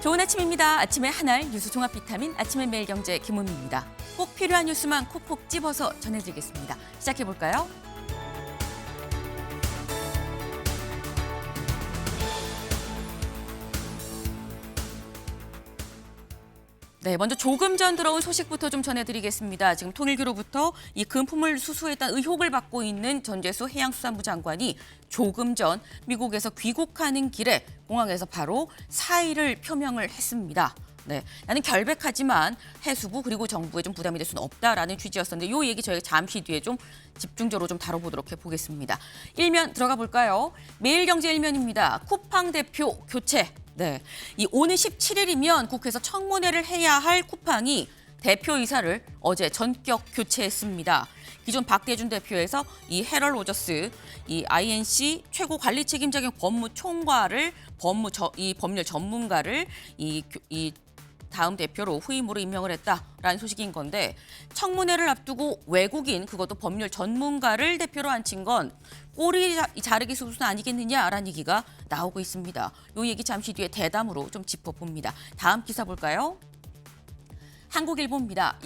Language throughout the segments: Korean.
좋은 아침입니다. 아침의 하나를 뉴스 종합 비타민 아침의 매일경제 김은미입니다. 꼭 필요한 뉴스만 콕콕 집어서 전해드리겠습니다. 시작해볼까요? 네, 먼저 조금 전 들어온 소식부터 좀 전해드리겠습니다. 지금 통일교로부터 이 금품을 수수했다는 의혹을 받고 있는 전재수 해양수산부 장관이 조금 전 미국에서 귀국하는 길에 공항에서 바로 사의를 표명을 했습니다. 네, 나는 결백하지만 해수부 그리고 정부에 좀 부담이 될 수는 없다라는 취지였었는데 이 얘기 저희가 잠시 뒤에 좀 집중적으로 좀 다뤄보도록 해보겠습니다. 일면 들어가 볼까요? 매일경제 일면입니다. 쿠팡 대표 교체. 네, 이 오늘 17일이면 국회에서 청문회를 해야 할 쿠팡이 대표이사를 어제 전격 교체했습니다. 기존 박대준 대표에서 이 해럴 로저스, 이 INC 최고 관리 책임자격 법무총괄을 법률 전문가를 이 다음 대표로 후임으로 임명을 했다라는 소식인 건데 청문회를 앞두고 외국인 그것도 법률 전문가를 대표로 앉힌 건 꼬리 자르기 수순 아니겠느냐라는 얘기가 나오고 있습니다. 이 얘기 잠시 뒤에 대담으로 좀 짚어봅니다. 다음 기사 볼까요? 한국일보입니다.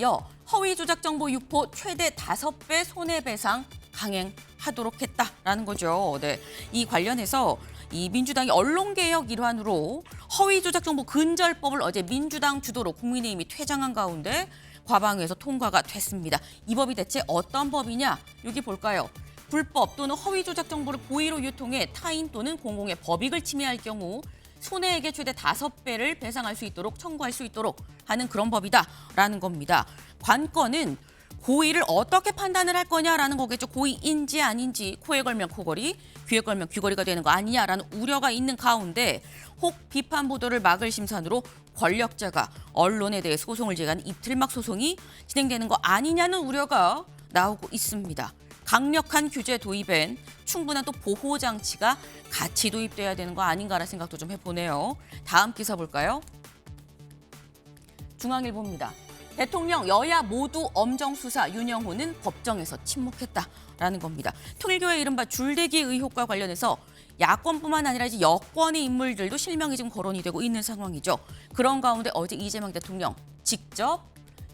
허위 조작 정보 유포 최대 5배 손해배상 강행하도록 했다라는 거죠. 네, 이 관련해서 이 민주당이 언론개혁 일환으로 허위 조작 정보 근절법을 어제 민주당 주도로 국민의힘이 퇴장한 가운데 과방위에서 통과가 됐습니다. 이 법이 대체 어떤 법이냐? 여기 볼까요? 불법 또는 허위 조작 정보를 고의로 유통해 타인 또는 공공의 법익을 침해할 경우 손해액의 최대 5배를 배상할 수 있도록 청구할 수 있도록 하는 그런 법이다라는 겁니다. 관건은 고의를 어떻게 판단을 할 거냐라는 거겠죠. 고의인지 아닌지 코에 걸면 코걸이, 귀에 걸면 귀걸이가 되는 거 아니냐라는 우려가 있는 가운데 혹 비판 보도를 막을 심산으로 권력자가 언론에 대해 소송을 제기한 이틀막 소송이 진행되는 거 아니냐는 우려가 나오고 있습니다. 강력한 규제 도입엔 충분한 또 보호 장치가 같이 도입돼야 되는 거 아닌가라는 생각도 좀 해보네요. 다음 기사 볼까요? 중앙일보입니다. 대통령 여야 모두 엄정 수사 윤영호는 법정에서 침묵했다라는 겁니다. 통일교의 이른바 줄대기 의혹과 관련해서 야권뿐만 아니라 이제 여권의 인물들도 실명이 지금 거론이 되고 있는 상황이죠. 그런 가운데 어제 이재명 대통령 직접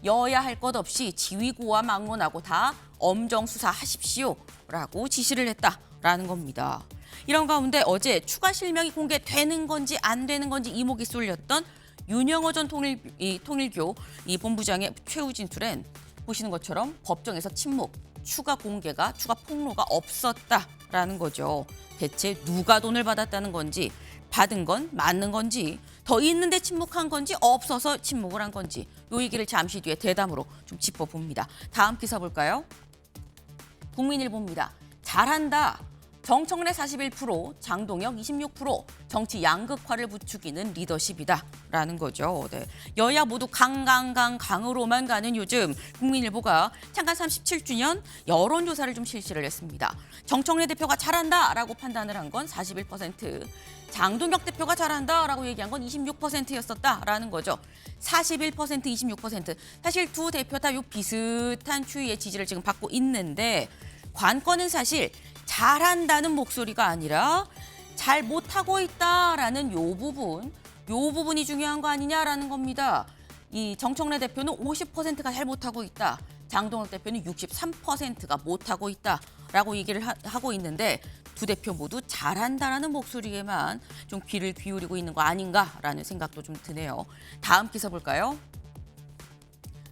여야 할 것 없이 지휘구와 막론하고 다 엄정 수사하십시오라고 지시를 했다라는 겁니다. 이런 가운데 어제 추가 실명이 공개되는 건지 안 되는 건지 이목이 쏠렸던 윤영호 전 통일교 이 본부장의 최후 진술엔 보시는 것처럼 법정에서 침묵, 추가 공개가, 추가 폭로가 없었다라는 거죠. 대체 누가 돈을 받았다는 건지, 받은 건 맞는 건지, 더 있는데 침묵한 건지, 없어서 침묵을 한 건지 이 얘기를 잠시 뒤에 대담으로 좀 짚어봅니다. 다음 기사 볼까요? 국민일보입니다. 잘한다. 정청래 41%, 장동혁 26%, 정치 양극화를 부추기는 리더십이다라는 거죠. 네. 여야 모두 강으로만 가는 요즘 국민일보가 창간 37주년 여론조사를 좀 실시를 했습니다. 정청래 대표가 잘한다라고 판단을 한 건 41%, 장동혁 대표가 잘한다라고 얘기한 건 26%였었다라는 거죠. 41%, 26%. 사실 두 대표 다 요 비슷한 추이의 지지를 지금 받고 있는데 관건은 사실 잘한다는 목소리가 아니라 잘 못하고 있다라는 요 부분이 중요한 거 아니냐라는 겁니다. 이 정청래 대표는 50%가 잘 못하고 있다. 장동혁 대표는 63%가 못하고 있다라고 얘기를 하고 있는데 두 대표 모두 잘한다라는 목소리에만 좀 귀를 기울이고 있는 거 아닌가라는 생각도 좀 드네요. 다음 기사 볼까요?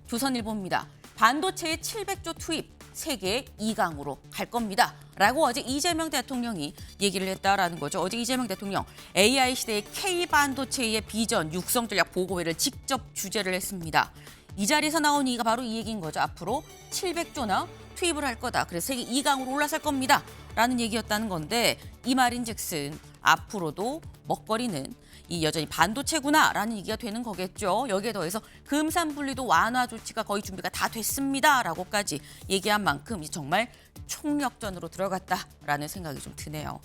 조선일보입니다. 반도체에 700조 투입. 세계 2강으로 갈 겁니다. 라고 어제 이재명 대통령이 얘기를 했다라는 거죠. 어제 이재명 대통령 AI 시대의 K반도체의 비전 육성 전략 보고회를 직접 주재를 했습니다. 이 자리에서 나온 얘기가 바로 이 얘기인 거죠. 앞으로 700조나 투입을 할 거다. 그래서 세계 2강으로 올라설 겁니다. 라는 얘기였다는 건데 이 말인즉슨 앞으로도 먹거리는 이 여전히 반도체구나라는 얘기가 되는 거겠죠. 여기에 더해서 금산분리도 완화 조치가 거의 준비가 다 됐습니다라고까지 얘기한 만큼 정말 총력전으로 들어갔다라는 생각이 좀 드네요.